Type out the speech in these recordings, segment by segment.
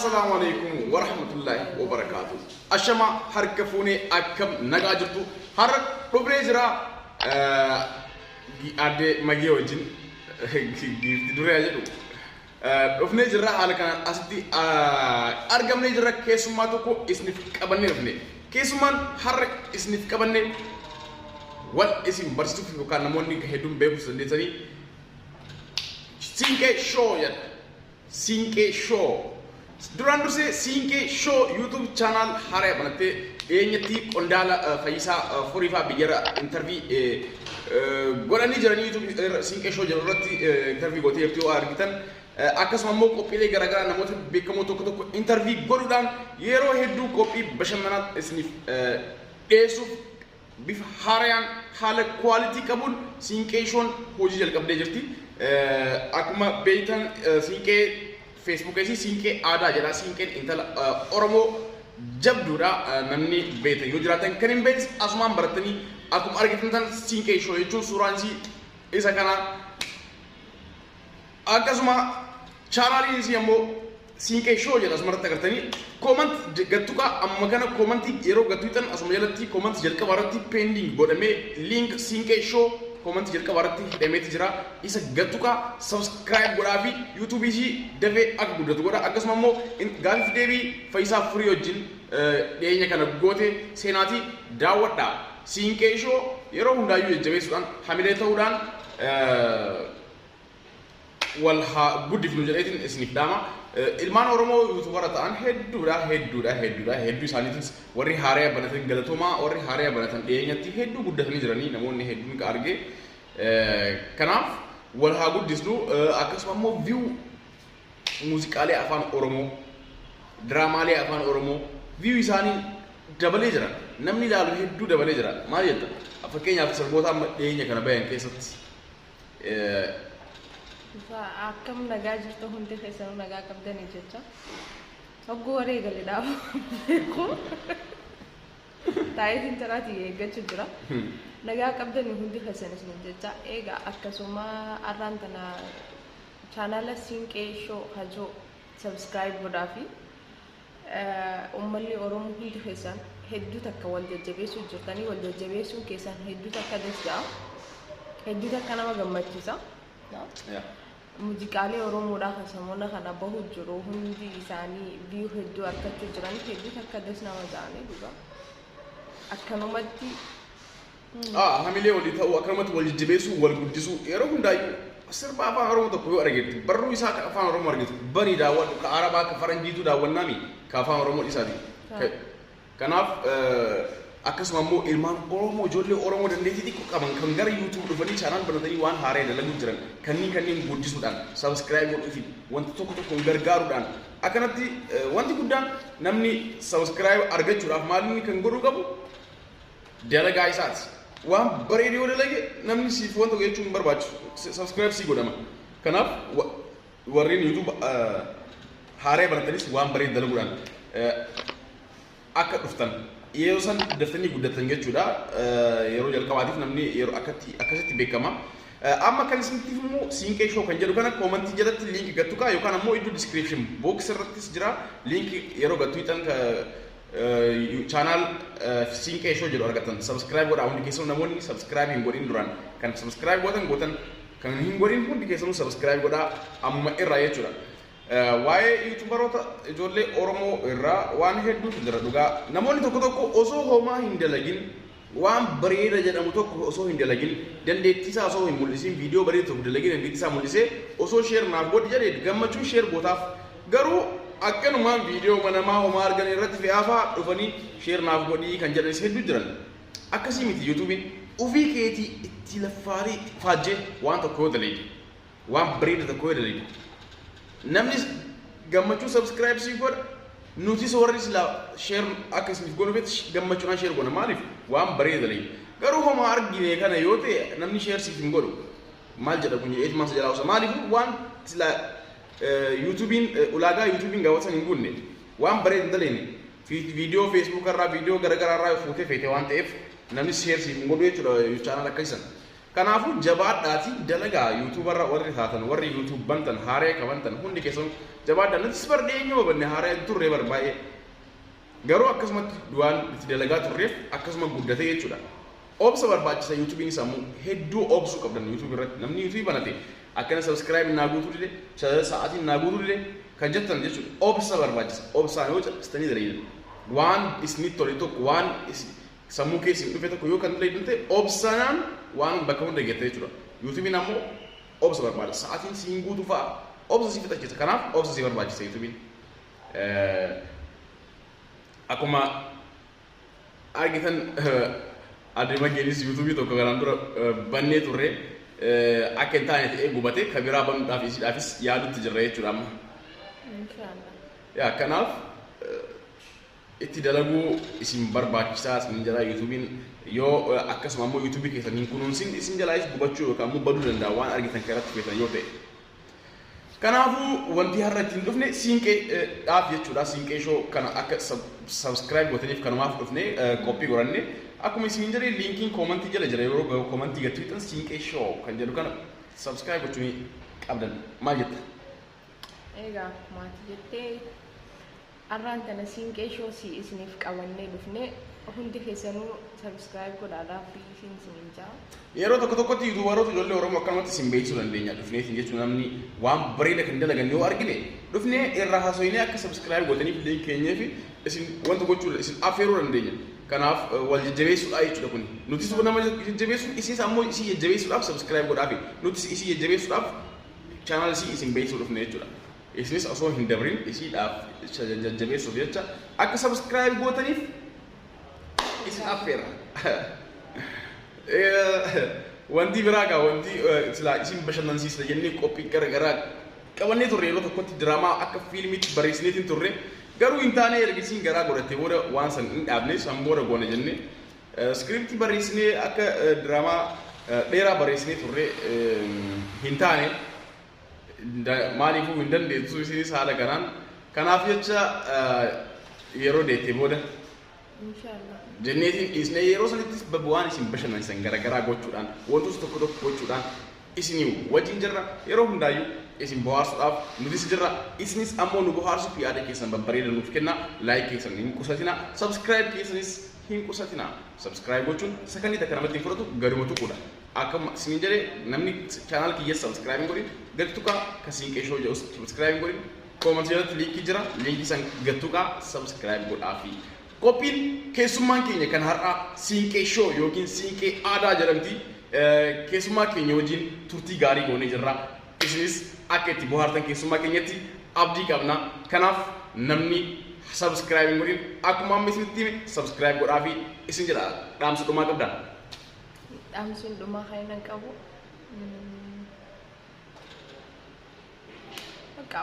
السلام عليكم ورحمة الله وبركاته. أشما هركفوني أكم نجاجتو هرك ببريزرا أدي مجيوجين دوري أجدو رفني جرا على كان أسدي أرجمني جرا كيسوماتو كو إسنف كابني رفني كيسومان هرك إسنف كابني والاسم برستو في كان نموني كهدوم بيبوس لتاني سينكي شو يا سينكي شو duraan dursee Siinqee Show YouTube channel haaraa banatee eenyatti qondaala Fayyisaa Furiifaa biyyara interview godhanii jiranii YouTube Siinqee Show jedhu irratti interview gootee yeroo argitan akkasuma immoo qophiilee garaagaraa namoota beekamoo tokko tokko interview godhuudhaan yeroo hedduu qophii bashannanaa isiniif dhiyeessuuf bifa haaraan haala quality qabuun Siinqee Show hojii jalqabdee jirti. Akkuma beektan Siinqee Facebook esi Siinqee aadaa jedha Siinqeen intala Oromoo jabduudha namni beekte yoo jiraatan kan hin beekne asumaan baratanii akkuma argitan Siinqee Show jechuun suuraan isa kana akkasuma chaanaaliin isii ammoo Siinqee Show jedha asumarratti agartanii comment gattuqa amma kana comment yeroo gattuutan asuma jalatti comment jalqaba irratti pending godhamee link Siinqee Show comment jalqaba irratti hidhameeti jira isa gattuqa subscribe godhaa fi YouTube isii dafee akka guddatu godha akkasuma immoo gaaffii deebii Fayyisaa Furii wajjin dhiyeenya kana goote seenaati daawwadha. Siinqee Show yeroo hundaayyuu jajjabeessuudhaan hamilee ta'uudhaan wal haa guddifnu jedheetiin isiniif dhaama. Ilmaan Oromoo YouTubera ta'an hedduu isaaniitis warri haaraa banatan galatoomaa warri haaraa banatan dhiyeenyatti hedduu guddatanii jiranii namoonni hedduun ka arge kanaaf wal haa guddisnu akkasuma immoo view muuziqaalee afaan Oromoo diraamaalee afaan Oromoo view isaanii dabalee jira namni ilaalu hedduu dabalee jira maal jetta fakkeenyaaf sirboota amma dhiyeenya kana bayan keessatti akkam nagaa jirtu hundi keessanuu nagaa qabdanii jecha hogguu waree galee dhaabu beeku taayitiin taraatii eeggachuu jira nagaa qabdanii hundi keessanis jecha egaa akkasuma arraan tana chaanala Siinqee Show hajoo subscribe godhaa fi uummanni Oromoo hundi keessan hedduu takka wal jajjabeessuu jirtanii wal jajjabeessuu keessan hedduu takka desdaa hedduu takka nama gammachiisa. Muuziqaalee Oromoodhaa kasamoona kana bahu jiru hundi isaanii view hedduu argachuu jiran hedduu takka des nama ta'anii dhugaa akkanumatti hamilee walii ta'uu akkanumatti wal jajjabeessuu wal guddisuu yeroo hundaayyuu sirba afaan Oromoo tokko yoo argetti barruu isaa ka afaan Oromoo argetti banii daawwadhu ka Arabaa ka Faranjiitu daawwannaami ka afaan Oromoo isaati kanaaf akkasuma immoo ilmaan Oromoo ijoollee Oromoo dandeettii xiqqoo qaban kan gara YouTube dhufanii chaanal banatanii waan haaraa dalaguu jiran kanneen guddisuudhaan subscribe godhuufi wanti tokko gargaaruudhaan akkanatti wanti guddaan namni subscribe argachuudhaaf maalinni kan godhuu qabu dalagaa isaati waan bareedee yoo dalage namni siif wanta jechuun hin barbaachisu subscribe sii godhama kanaaf warreen YouTube haaraa banatanis waan bareedee dalaguudhaan akka dhuftan yeroo san daftanii guddatan jechuudha yeroo jalqabaatiif namni yeroo akkasitti beekama amma kan isinitti immoo Siinqee Show kan jedhu kana koomentii jalatti link gattuqa yookaan ammoo iddoo description box irrattis jira link yeroo gattuutan channel Siinqee Show jedhu argatan subscribe godhaa hundi keessanuu namoonni subscribe hin godhin duraan kan subscribe gootan kan hin godhin hundi keessanuu subscribe godhaa amma irraa jechuudha. Waa'ee YouTuberoota ijoollee Oromoo irraa waan hedduutu jira dhugaa namoonni tokko osoo homaa hin dalagin waan bareeda jedhamu tokko osoo hin dalagin dandeettii isaa osoo hin mul'isin viidiyoo bareeda tokko dalagin dandeettii isaa mul'isee osoo share naaf godhi jedhee gammachuun share gootaaf garuu akkanumaan viidiyoo namaa homaa argan irratti fe'aafaa dhufanii share naaf godhii kan jedhanis hedduu jiran akkasii miti YouTubein ofii keetii itti laffaarii faajjee waan tokko yoo dalage waan bareeda tokko yoo dalage namni gammachuu subscribe si godha nuti warri sila share akka isiniif godhu feet gammachuudhaan share godha maaliif waan bareeda dalage garuu homaa argine kana yoo ta'e namni share siif hin godhu maal jedha kun jedheeti maasa jalaa usa maaliif waan sila YouTubein ulaagaa YouTubein gaawwatan hin guunne waan bareeda hin daleene viidiyoo Facebook irraa viidiyoo garagaraa irraa fuutee feete waan ta'eef namni share siif hin godhu jechuudha channel akkasisan Kanaafuu jabaadhaati dalagaa yuutuubarra warri taatan warri yuutuub bantan haaree qabantan hundi keessan jabaadhaan nutis bardeenyoo banne haaree turree barbaa'ee garuu akkasumatti du'aan itti dalagaa turreef akkasuma guddatee jechuudha. Obsa barbaachisa yuutuubiin sammuu hedduu obsuu qabdan yuutuub irratti namni yuutuubii banate akkana subscribe naa guutuu dide sa'aatiin naa guutuu dide kan jettan jechuudha. Obsa barbaachisa obsaan yoo cabsitanii dalagan waan isinitti tole tokko waan sammuu keessi dhufe tokko yoo kan dalagan ta'e obsanaan waan bakka hunda geette jechuudha. yuutuubiin ammoo obsa barbaachisa sa'aatiin siin guutuu fa'a obsa si fixachiisa kanaaf obsa si barbaachisa yuutuubiin. Akkuma argitan adeema geessis yuutuubii tokko kanaan dura bannee turre akka hin taane ta'ee gubatee kabiraa banuudhaaf isiidhaafis yaadutti jirra jechuudha amma. Yaa kanaaf itti dalaguu isin barbaachisaa isin jalaa yuutuubiin yoo akkasuma ammoo yuutuubii keessan hin kunuunsin isin jalaayis gubachuu yookaan ammoo baduu danda'a waan argitan karatti feetan yoo ta'e. Kanaafuu wanti har'a ittiin dhufne siinqee dhaaf jechuudha. Siinqee shoo kana akka subscribe gootaniif kanumaaf dhufne qophii goranne akkuma isin jedhee linkiin koomantii jala jira yeroo koomantii gatti fixan siinqee shoo kan jedhu kana subscribe gochuun qabdan maal jetta? Egaa maatii jettee arraan kana siinqee shoo si isiniif qabannee dhufne hundi keessanuu subscribe godhaadhaaf isin jaa. Yeroo tokkotti yuutuubaroota ijoollee Oromoo akkanumatti isin beeksisuu dandeenya dhufneetiin jechuun namni waan bareeda kan dalagan yoo argine dhufnee irraa haasofnee akka subscribe gootaniif illee keenyee fi isin wanta gochuu isin affeeruu dandeenya. Kanaaf wal jajjabeessuudha jechuudha kun. Nutis nama jajjabeessuun isinis ammoo isii jajjabeessuudhaaf subscribe godhaafi nutis isii jajjabeessuudhaaf channel isii isin beeksisuu dhufne jechuudha. Isinis osoo hin dabrin isiidhaaf jajjabeessuuf jecha akka subscribe gootaniif isin affeera. Wanti biraa gaa wanti sila isin bashannansiisa jennee qophii garagaraa qabannee turre yeroo tokkotti diraamaa akka fiilmiitti barreessineetiin turre garuu hin taane ergisiin garaa godhattee booda waan san hin dhaabne san booda goona jennee skriptii barreessinee akka diraamaa dheeraa barreessinee turre hin taane maaliifuu hin dandeessu isinis haala kanaan kanaaf jecha yeroo deettee booda jenneetiin isnee yeroo sanittis waan isin bashannansiisan garagaraa gochuudhaan wantoota tokko gochuudhaan isinii wajjin jirra yeroo hundaayyuu isin bohaarsuudhaaf nutis jirra isinis ammoo nu bohaarsuuf yaada keessan babbareeda nuuf kennaa laayik keessan hin qusatinaa subscribe keessanis hin qusatinaa subscribe gochuun sakandii takka namatti hin fudhatu gaduma tuquudha akkuma isiniin jedhee namni chaanaal kiyya subscribe hin godhin gadi tuqaa ka siinqee shoo jedhu subscribe hin godhin koomantii jalatti liinkii jira liinkii san gadi tuqaa subscribe godhaafi. Qophiin keessummaan keenya kan har'a siinqee shoo yookiin siinqee aadaa jedhamti keessummaa keenya wajjin turtii gaarii goonee jirra. Isinis akka itti bohaartan keessummaa keenyatti abdii qabna. Kanaaf namni subscribe hin godhin akkuma amma isinitti hime subscribe godhaafi isin jedha dhaamsa dhumaa qabda. Dhaamsi dhumaa kan qabu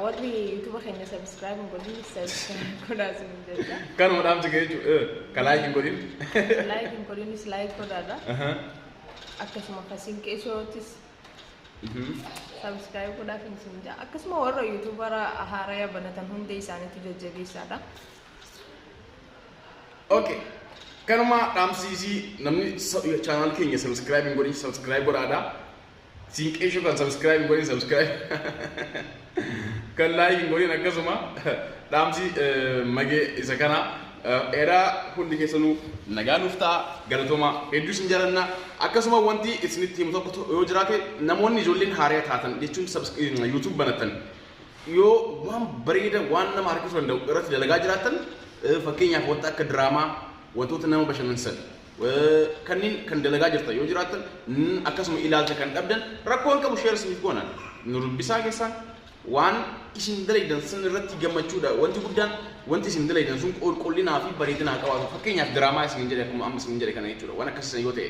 warri YouTube keenya subscribe godhin subscribe godhaa isin jedha. Kanuma dhaamsi ga'e jechuudha. Ka like hin godhin. Like hin godhinis like godhaadha. Akkasuma ka siinqee shootis subscribe godhaaf isin jedha. Akkasuma warra YouTubera haaraa banatan hundi isaaniitu jajjabeessaadha. Okay. Kanuma dhaamsiisii namni channel keenya subscribe hin godhin subscribe godhaadha. Siinqee shoo kan subscribe hin godhin subscribe. Kan like hin godhin akkasuma dhaamsi magee isa kana eraa hundi keessanuu nagaa nuuf ta'a galatooma hedduu isin jaalanna akkasuma wanti isinitti himu tokko yoo jiraate namoonni ijoolleen haaraa taatan jechuun YouTube banatan yoo waan bareeda waan nama harkisuu danda'u irratti dalagaa jiraatan fakkeenyaaf wanta akka diraamaa wantoota nama bashannansiisan kanneen kan dalagaa jirtan yoo jiraatan akkasuma ilaalcha kan dhabdan rakkoo hin qabu share isiniif goona nu dubbisaa keessaan waan isin dalaydan san irratti gammachuudha wanti guddaan wanti isin dalaydan sun qulqullinaa fi bareedinaa qabaatu fakkeenyaaf diraamaa isin jedhe akkuma amma isin jedhe kana jechuudha waan akkasiisan yoo ta'e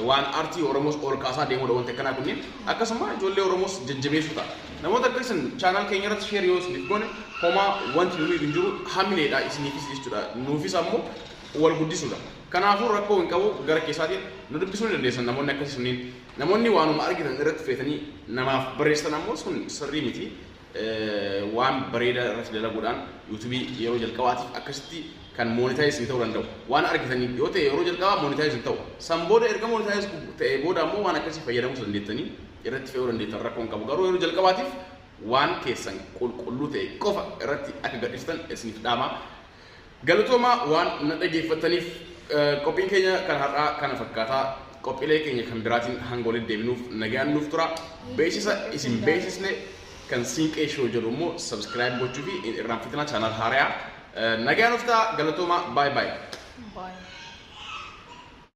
waan aartii Oromoos ol kaasaa deemuudha wanti akkanaa kunneen akkasuma ijoollee Oromoos jajjabeessuudha namoota akka isin chaanaal keenya irratti share yoo isiniif goone homaa wanti nuyi hin jiru hamileedha isiniifis jechuudha nuufis ammoo wal guddisuudha kanaafuu rakkoo hin qabu gara keessaatiin nu dubbisuu ni dandeessan namoonni akkasii sunniin namoonni waanuma argitan irratti feetanii namaaf barreessan ammoo sun sirrii miti waan bareeda irratti dalaguudhaan YouTube yeroo jalqabaatiif akkasitti kan monetize ta'uu danda'u. Waan argitanii yoo ta'e yeroo jalqabaa monetize ta'u. San booda erga monetize ta'e booda ammoo waan akkasii fayyadamuu dandeettanii irratti fe'uu dandeettan rakkoon qabu. Garuu yeroo jalqabaatiif waan keessan qulqulluu ta'e qofa irratti akka gadhiistan isiniif dhaama. Galatooma waan na dhaggeeffattaniif qophiin keenya kan har'aa kana fakkaataa qophiilee keenya kan biraatiin hanga walitti deebinuuf nagaan nuuf tura. Beeksisa isin beeksisne kan Siinqee Show jedhu immoo subscribe gochuu fi irraanfatina channel haaraa nagaan nuuf ta'a. Galatooma bye bye. Bye.